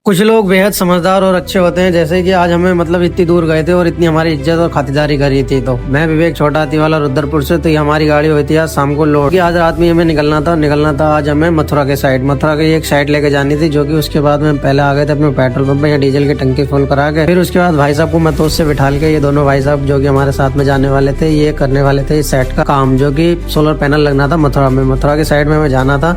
कुछ लोग बेहद समझदार और अच्छे होते हैं, जैसे कि आज हमें मतलब इतनी दूर गए थे और इतनी हमारी इज्जत और खातिरदारी करी थी। तो मैं विवेक छोटा हाथी वाला रुद्रपुर से, तो ये हमारी गाड़ी हुई थी आज शाम को लोड की। आज रात में हमें निकलना था आज हमें मथुरा के साइड, मथुरा की एक साइड लेके जानी थी, जो कि उसके बाद में पहले आ गए थे अपने पेट्रोल पंप में या डीजल की टंकी फुल करा के। फिर उसके बाद भाई साहब को मथुरा से बिठा के, ये दोनों भाई साहब जो कि हमारे साथ में जाने वाले थे, ये करने वाले थे इस सेट का काम, जो कि सोलर पैनल लगना था मथुरा में। मथुरा के साइड में हमें जाना था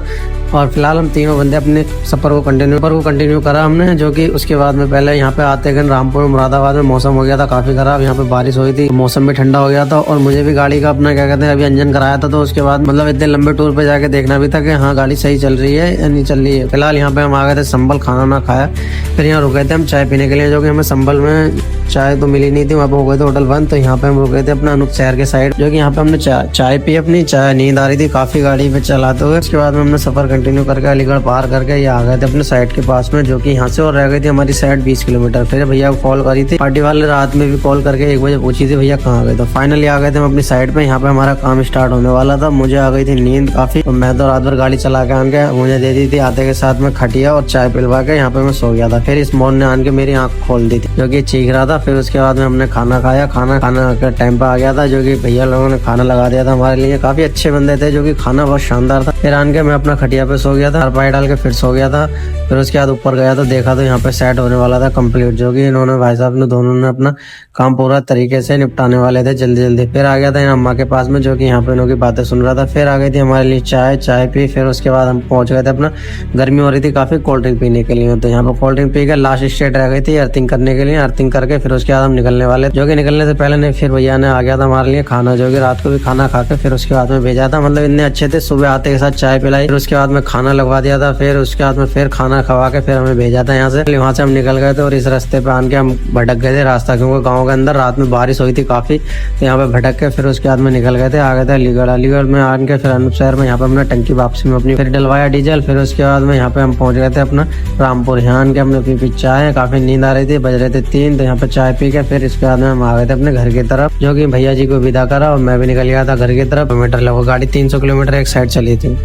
और फिलहाल हम तीनों बंदे अपने सफर को कंटिन्यू करा हमने, जो कि उसके बाद में पहले यहाँ पे आते गए रामपुर मुरादाबाद में मौसम हो गया था काफी खराब, यहाँ पे बारिश हुई थी, मौसम भी ठंडा हो गया था और मुझे भी गाड़ी का अपना क्या कहते हैं अभी इंजन कराया था। तो उसके बाद मतलब इतने लंबे टूर पे जाके देखना भी था कि हाँ गाड़ी सही चल रही है या नहीं चल रही है। फिलहाल यहाँ पे हम आ गए थे संभल, खाना ना खाया, फिर यहाँ रुके थे हम चाय पीने के लिए, जो कि हमें संभल में चाय तो मिली नहीं थी, वहाँ पे हो गए थे होटल बंद। तो यहाँ पे हम रुके थे अपना अनूप शहर के साइड, जो कि यहाँ पे हमने चाय पी, अपनी चाय नींद आ रही थी काफी गाड़ी पे चलाते हुए। उसके बाद में हमने सफर कंटिन्यू करके अलीगढ़ पार करके ये आ गए थे अपने साइड के पास में, जो कि यहाँ से और रह गई थी हमारी साइड 20 किलोमीटर। फिर भैया को कॉल करी थी पार्टी वाले, रात में भी कॉल करके 1 बजे पूछी थी भैया कहाँ गए। तो फाइनली आ गए थे हम अपनी साइड पे, यहाँ पे हमारा काम स्टार्ट होने वाला था। मुझे आ गई थी नींद काफी, तो मैं तो रात भर गाड़ी चला के आके मुझे दे दी थी आते के साथ में खटिया और चाय पिलवा के, यहाँ पे मैं सो गया था। फिर इस मोन ने आन के मेरी आंख खोल दी थी, जो कि चीख रहा था। फिर उसके बाद में हमने खाना खाया, खाना का टाइम पे आ गया था, जो कि भैया लोगों ने खाना लगा दिया था हमारे लिए। काफी अच्छे बंदे थे, जो कि खाना बहुत शानदार था। फिर आन के मैं अपना खटिया पे सो गया था, पाई डाल के फिर सो गया था। फिर उसके बाद ऊपर गया तो देखा तो यहाँ पे सेट होने वाला था कंप्लीट, जो कि इन्होंने भाई साहब ने दोनों ने अपना काम पूरा तरीके से निपटाने वाले थे जल्दी। फिर आ गया था यहाँ अम्मा के पास में, जो कि यहाँ पे इनों की बातें सुन रहा था। फिर आ गई थी हमारे लिए चाय पी। फिर उसके बाद हम पहुंच गए थे अपना, गर्मी हो रही थी काफी, कोल्ड ड्रिंक पीने के लिए। तो यहाँ पे कोल्ड ड्रिंक पी के लास्ट स्टेट रह गई थी अर्थिंग करने के लिए। अर्थिंग करके फिर उसके बाद हम निकलने वाले, जो कि निकलने से पहले नहीं, फिर भैया ने आ गया था हमारे लिए खाना, जो कि रात को भी खाना खा के फिर उसके बाद में भेजा था। मतलब इतने अच्छे थे, सुबह आते के साथ चाय पिलाई, फिर उसके बाद में खाना लगवा दिया था। फिर उसके बाद में फिर खाना खवा के फिर हमें भेजा था यहाँ से। वहाँ से हम निकल गए थे और इस रास्ते पे आन के हम भटक गए थे रास्ता, क्योंकि गाँव के अंदर रात में बारिश हुई थी काफी। तो यहाँ पे भटक के फिर उसके बाद में निकल गए थे, आ गए थे अलीगढ़ में आन के फिर अनूप शहर में यहाँ पे हमने टंकी वापसी में अपनी फिर डलवाया डीजल। फिर उसके बाद में यहाँ पे हम पहुंच गए थे अपना रामपुर, यहाँ आन के हमने पी चाय, काफी नींद आ रही थी, बज रहे थे 3। तो यहाँ पे चाय पी के फिर इसके बाद में हम आ गए थे अपने घर की तरफ, जो कि भैया जी को विदा करा और मैं भी निकल गया था घर की तरफ। मीटर लगभग गाड़ी 300 किलोमीटर एक साइड चली थी।